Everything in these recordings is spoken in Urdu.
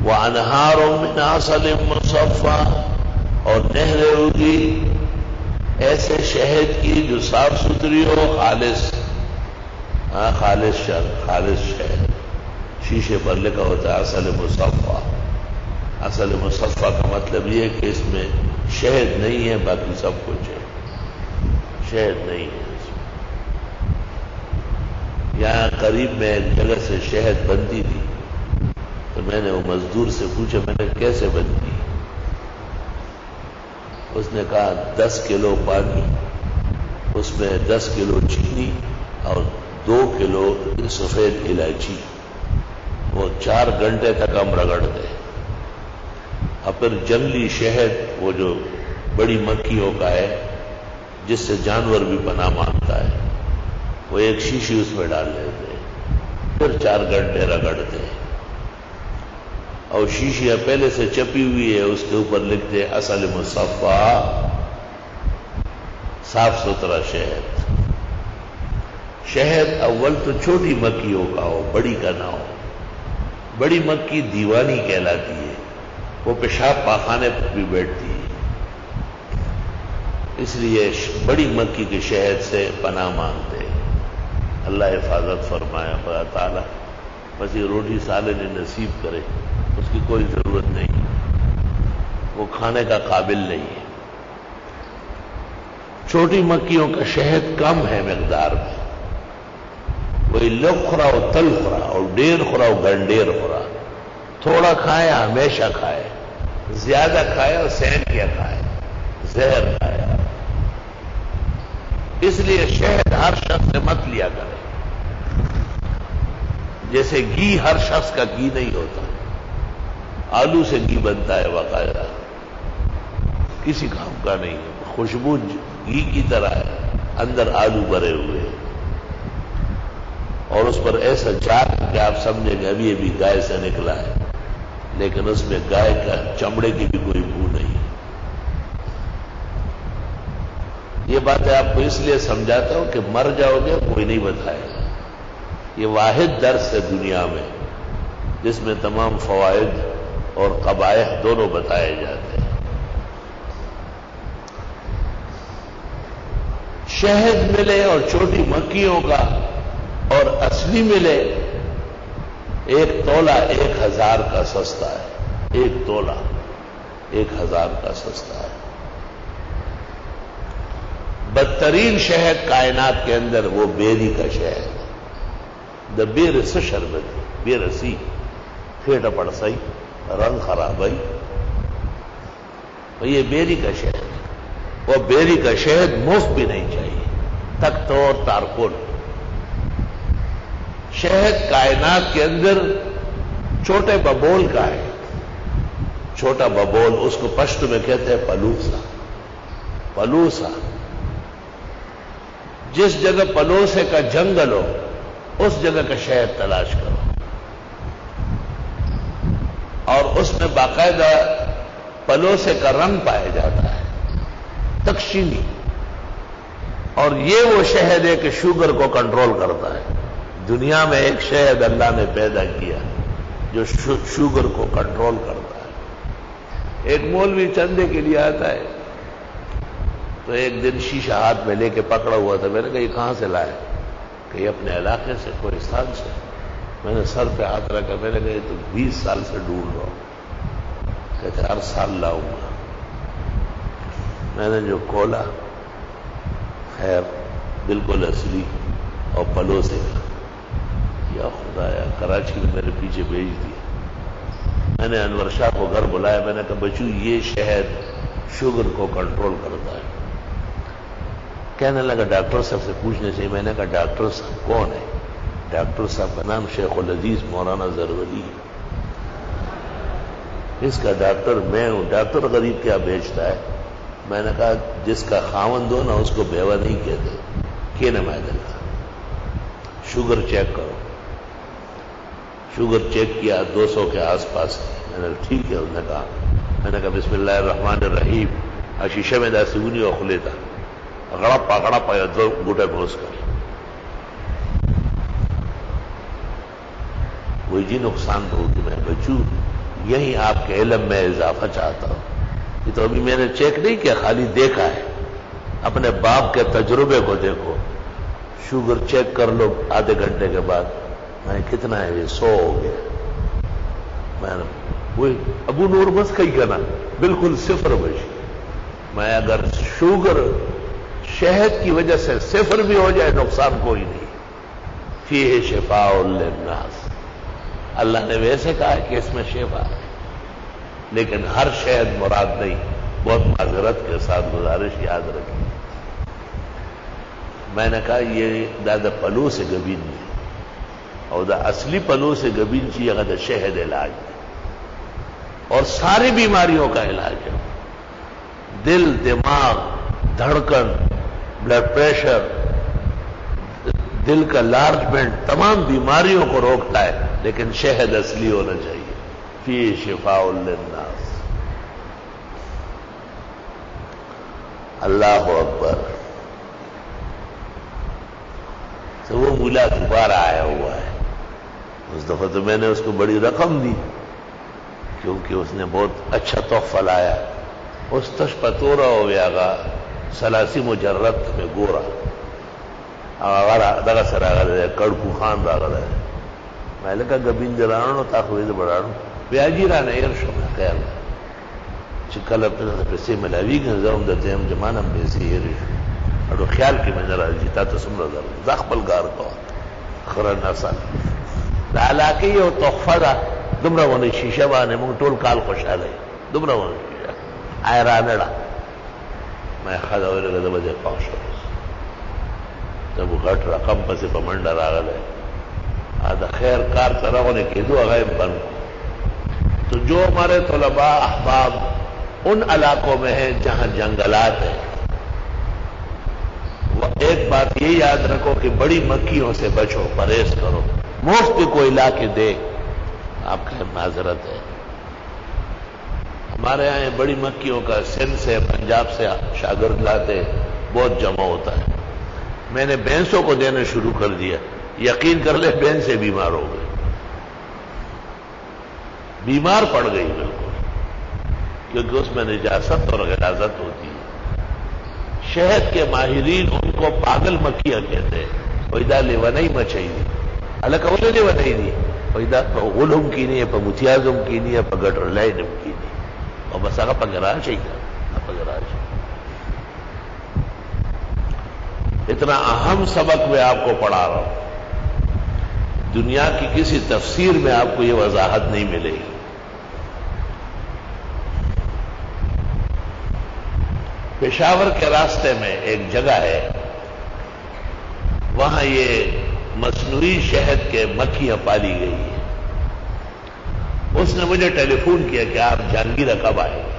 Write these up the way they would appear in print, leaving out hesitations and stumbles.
وَأَنْهَارٌ مِّنْ عَسَلٍ مُّصَفًّى، اور نہریں ہوگی ایسے شہد کی جو صاف ستھری ہو، خالص، خالص شہد. شیشے پر لکھا ہوتا ہے عسل مصفا. عسل مصفا کا مطلب یہ ہے کہ اس میں شہد نہیں ہے، باقی سب کچھ ہے، شہد نہیں ہے اس میں. یہاں قریب میں ایک جگہ سے شہد بنتی تھی، تو میں نے وہ مزدور سے پوچھا، میں نے کیسے بنتی؟ اس نے کہا 10 کلو پانی، اس میں 10 کلو چینی اور 2 کلو سفید الائچی، وہ 4 گھنٹے تک ہم رگڑتے. اور پھر جنگلی شہد، وہ جو بڑی مکھیوں کا ہے جس سے جانور بھی پناہ مانگتا ہے، وہ ایک شیشی اس میں ڈال لیتے، پھر 4 گھنٹے رگڑتے. اور شیشیاں پہلے سے چپی ہوئی ہے، اس کے اوپر لکھتے عسل مصفا، صاف ستھرا شہد. شہد اول تو چھوٹی مکھیوں کا ہو، بڑی کا نہ ہو. بڑی مکھی دیوانی کہلاتی ہے، وہ پیشاب پاخانے پر بھی بیٹھتی ہے، اس لیے بڑی مکھی کے شہد سے پناہ مانگتے. اللہ حفاظت فرمایا خدا تعالیٰ، بس یہ روٹی سالن نصیب کرے، اس کی کوئی ضرورت نہیں، وہ کھانے کا قابل نہیں ہے. چھوٹی مکھیوں کا شہد کم ہے مقدار میں، وہی لوگ خوراؤ تل خوراؤ، ڈیر خوراؤ گھنڈیر خوراؤ. تھوڑا کھائے ہمیشہ کھائے، زیادہ کھائے اور سہن کیا کھائے، زہر کھایا. اس لیے شہد ہر شخص سے مت لیا کرے. جیسے گھی ہر شخص کا گھی نہیں ہوتا. آلو سے گھی بنتا ہے باقاعدہ، کسی کام کا نہیں ہے. خوشبو گھی کی طرح ہے، اندر آلو بھرے ہوئے ہیں، اور اس پر ایسا چاک کہ آپ سمجھیں گے ابھی ابھی گائے سے نکلا ہے، لیکن اس میں گائے کا چمڑے کی بھی کوئی بو نہیں. یہ باتیں آپ کو اس لیے سمجھاتا ہوں کہ مر جاؤ گے کوئی نہیں بتائے گا. یہ واحد درس ہے دنیا میں جس میں تمام فوائد اور قبائح دونوں بتائے جاتے ہیں. شہد ملے اور چھوٹی مکھیوں کا اور اصلی ملے، 1 تولہ 1000 کا سستا ہے. 1 تولہ 1000 کا سستا ہے. بدترین شہد کائنات کے اندر وہ بیری کا شہد ہے. دا بیر سے شربت، بے رسی، پھیٹا پڑسائی، رنگ خراب آئی، یہ بیری کا شہد ہے. وہ بیری کا شہد مفت بھی نہیں چاہیے، تخت اور تارکون. شہد کائنات کے اندر چھوٹے ببول کا ہے. چھوٹا ببول، اس کو پشتو میں کہتے ہیں پلوسا. پلوسا، جس جگہ پلوسے کا جنگل ہو اس جگہ کا شہد تلاش کرو، اور اس میں باقاعدہ پلوسے کا رنگ پایا جاتا ہے، تکشینی. اور یہ وہ شہد ہے کہ شوگر کو کنٹرول کرتا ہے. دنیا میں ایک شہد اللہ نے پیدا کیا جو شوگر کو کنٹرول کرتا ہے. ایک مولوی چندے کے لیے آتا ہے، تو ایک دن شیشہ ہاتھ میں لے کے پکڑا ہوا تھا. میں نے کہا یہ کہاں سے لائے؟ کہ یہ اپنے علاقے سے، کوہستان سے. میں نے سر پہ ہاتھ رکھا، میں نے کہا یہ تو 20 سال سے ڈھونڈ رہا ہوں. کہتے ہر سال لاؤں گا. میں نے جو کھولا، خیر بالکل اصلی اور پلوسے کا. یا خدایا، کراچی میں میرے پیچھے بھیج دیا. میں نے انور شاہ کو گھر بلایا، میں نے کہا بچو یہ شہد شوگر کو کنٹرول کرتا ہے. کہنے لگا ڈاکٹر صاحب سے پوچھنے چاہیے. میں نے کہا ڈاکٹر صاحب کون ہے؟ ڈاکٹر صاحب کا نام شیخ العزیز مولانا زرولی ہے. اس کا ڈاکٹر میں ہوں. ڈاکٹر غریب کیا بیچتا ہے؟ میں نے کہا جس کا خاوند ہو نا اس کو بیوہ نہیں کہتے. کہ نہ میں نے کہا شوگر چیک کرو. شوگر چیک کیا 200 کے آس پاس. میں نے کہا ٹھیک ہے. انہوں نے کہا، میں نے کہا بسم اللہ الرحمن الرحیم. شیشے میں دا سگونی اور کھلے تھا گڑا پایا 2 گھوٹے گھوس کر. وہی جی نقصان بہت. میں بچو یہی آپ کے علم میں اضافہ چاہتا ہوں. یہ تو ابھی میں نے چیک نہیں کیا، خالی دیکھا ہے. اپنے باپ کے تجربے کو دیکھو. شوگر چیک کر لو آدھے گھنٹے کے بعد، میں کتنا ہے، یہ 100 ہو گیا. میں نے وہی ابو نور بس کہی کہنا بالکل 0 بجے. میں اگر شوگر شہد کی وجہ سے 0 بھی ہو جائے نقصان کوئی نہیں. فیہ شفاء للناس، اللہ نے ویسے کہا کہ اس میں شفا ہے، لیکن ہر شہد مراد نہیں. بہت معذرت کے ساتھ گزارش یاد رکھیں. میں نے کہا یہ دادا پلو سے گبین نہیں، اور دا اصلی پلو سے گبین چاہیے اگر شہد علاج ہے، اور ساری بیماریوں کا علاج ہے. دل، دماغ، دھڑکن، بلڈ پریشر، دل کا لارجمنٹ، تمام بیماریوں کو روکتا ہے، لیکن شہد اصلی ہونا چاہیے. فی شفاء للناس. اللہ اکبر. تو وہ ملا دوبارہ آیا ہوا ہے. اس دفعہ تو میں نے اس کو بڑی رقم دی، کیونکہ اس نے بہت اچھا تحفہ لایا. اس تشپتورا ہو گیا گا سلاسی مجرد میں گورا دگا سر کڑکو خان راغل ہے. میں نے کہا گبین جلانو تاخوید بڑھانو بیاجی رانا ارشو میں خیال چکل اپنے پیسے ملاوی گا زوم دتے ہم جمانم پیسے ارشو اڑو خیال کی میں نرا جیتا تو سمرا در زخبل گار کو خرا نسل دا علاقی یو تحفہ دا دمرا ونی شیشہ بانے مونگ ٹول کال خوشحال ہے. دمرا ونی شیشہ آئے رانڑا میں خدا ہوئے لگا دا بجے پاؤشا جب وہ گھٹ رقم پسی پمنڈا راغل ہے. آدھا خیر کار طرح ہونے کے دو غیب بن. تو جو ہمارے طلباء احباب ان علاقوں میں ہیں جہاں جنگلات ہیں، وہ ایک بات یہ یاد رکھو کہ بڑی مکھیوں سے بچو، پرہیز کرو. مفت کوئی لا کے دے آپ کا معذرت ہے. ہمارے یہاں بڑی مکھیوں کا سندھ سے، پنجاب سے شاگرد لاتے، بہت جمع ہوتا ہے. میں نے بھینسوں کو دینا شروع کر دیا. یقین کر لے بہن سے بیمار ہو گئی، بیمار پڑ گئی بالکل، کیونکہ اس میں نجاست اور غلاظت ہوتی ہے. شہد کے ماہرین ان کو پاگل مکھیاں کہتے ہیں. ویدا لیونئی مچھئی اللہ کولے لیونئی نہیں ویدا غلوم کی نہیں ہے پا متیازم کی نہیں ہے پا گٹر لائنم کی نہیں اور بس آگا پا گراج ہے پا گراج. اتنا اہم سبق میں آپ کو پڑھا رہا ہوں، دنیا کی کسی تفسیر میں آپ کو یہ وضاحت نہیں ملے گی. پشاور کے راستے میں ایک جگہ ہے، وہاں یہ مصنوعی شہد کے مکھیاں پالی گئی ہیں. اس نے مجھے ٹیلی فون کیا کہ آپ جہانگیرہ کب آئیں گے.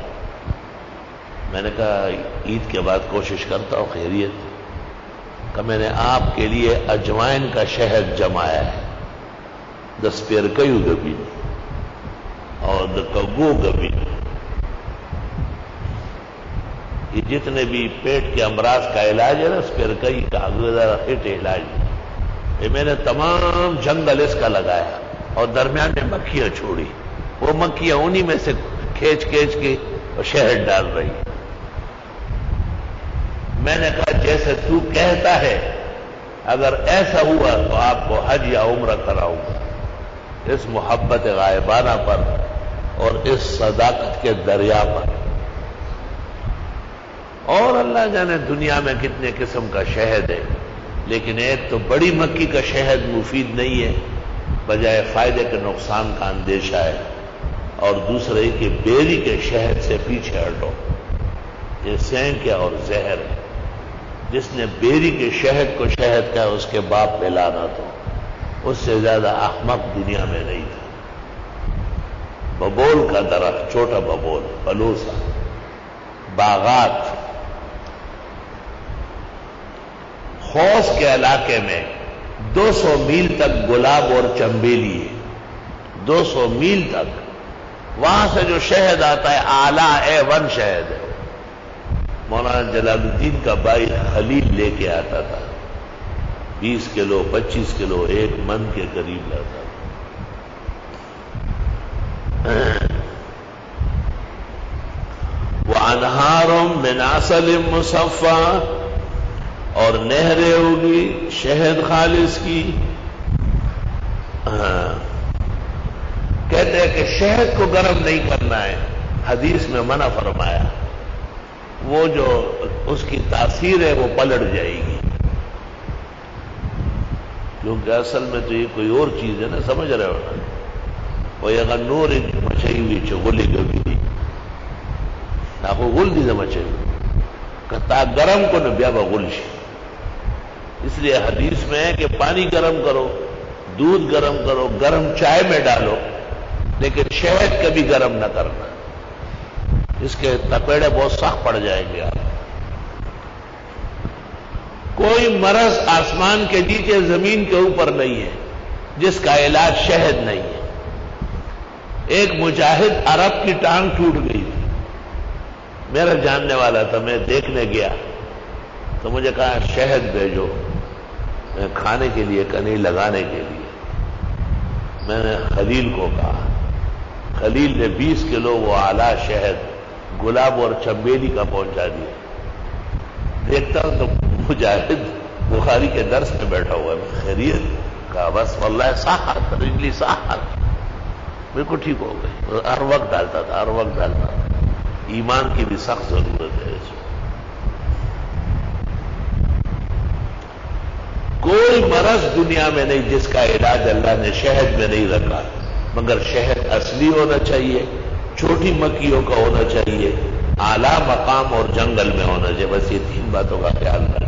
میں نے کہا عید کے بعد کوشش کرتا ہوں. خیریت کہ میں نے آپ کے لیے اجوائن کا شہد جمایا ہے، 10 پیر کئیو گبین اور کگو گبین. یہ جتنے بھی پیٹ کے امراض کا علاج ہے نا، پیر کئی کا ہٹ علاج، یہ میں نے تمام جنگل اس کا لگایا اور درمیان میں مکھیاں چھوڑی. وہ مکھیاں انہی میں سے کھینچ کھینچ کے اور شہد ڈال رہی. میں نے کہا جیسے تو کہتا ہے اگر ایسا ہوا تو آپ کو حج یا عمرہ کراؤں گا، اس محبت غائبانہ پر اور اس صداقت کے دریا پر. اور اللہ جانے دنیا میں کتنے قسم کا شہد ہے، لیکن ایک تو بڑی مکھی کا شہد مفید نہیں ہے، بجائے فائدے کے نقصان کا اندیشہ ہے. اور دوسرے کہ بیری کے شہد سے پیچھے ہٹو، یہ سینک ہے اور زہر ہے. جس نے بیری کے شہد کو شہد کا اس کے باپ پہ لانا تو اس سے زیادہ احمق دنیا میں نہیں تھا. ببول کا درخت، چھوٹا ببول، پلوسا، باغات. خوص کے علاقے میں 200 میل تک گلاب اور چمبیلی ہے، 200 میل تک. وہاں سے جو شہد آتا ہے اعلیٰ A1 شہد ہے. مولانا جلال الدین کا بھائی خلیل لے کے آتا تھا، 20 کلو 25 کلو 1 من کے قریب لاتا تھا. وَأَنْهَارٌ مِّنْ عَسَلٍ مُّصَفًّى، اور نہریں ہوگی شہد خالص کی. کہتے ہیں کہ شہد کو گرم نہیں کرنا ہے، حدیث میں منع فرمایا. وہ جو اس کی تاثیر ہے وہ پلٹ جائے گی، کیونکہ اصل میں تو یہ کوئی اور چیز ہے نا، سمجھ رہے ہو نا. وہ یہ نور مچھئی ہوئی چگلی کبھی نہیں نہ کو گل دی مچھئی کتا گرم کو نہ بیا بغل شی. اس لیے حدیث میں ہے کہ پانی گرم کرو، دودھ گرم کرو، گرم چائے میں ڈالو، لیکن شہد کبھی گرم نہ کرنا، اس کے تپیڑے بہت سخت پڑ جائیں گے. آپ کوئی مرض آسمان کے نیچے زمین کے اوپر نہیں ہے جس کا علاج شہد نہیں ہے. ایک مجاہد عرب کی ٹانگ ٹوٹ گئی تھی، میرا جاننے والا تھا، میں دیکھنے گیا تو مجھے کہا شہد بھیجو میں کھانے کے لیے کنی لگانے کے لیے. میں نے خلیل کو کہا، خلیل نے 20 کلو وہ اعلیٰ شہد گلاب اور چمیلی کا پہنچا دیا. دیکھتا ہوں تو مجاہد بخاری کے درس میں بیٹھا ہوا ہے. خیریت؟ کہا بس واللہ صحت رجلی صحت، بالکل ٹھیک ہو گئی. ہر وقت ڈالتا تھا، ہر وقت ڈالتا تھا. ایمان کی بھی سخت ضرورت ہے اس میں. کوئی مرض دنیا میں نہیں جس کا علاج اللہ نے شہد میں نہیں رکھا، مگر شہد اصلی ہونا چاہیے، چھوٹی مکھیوں کا ہونا چاہیے، اعلیٰ مقام اور جنگل میں ہونا چاہیے. بس یہ 3 باتوں کا خیال رکھنا.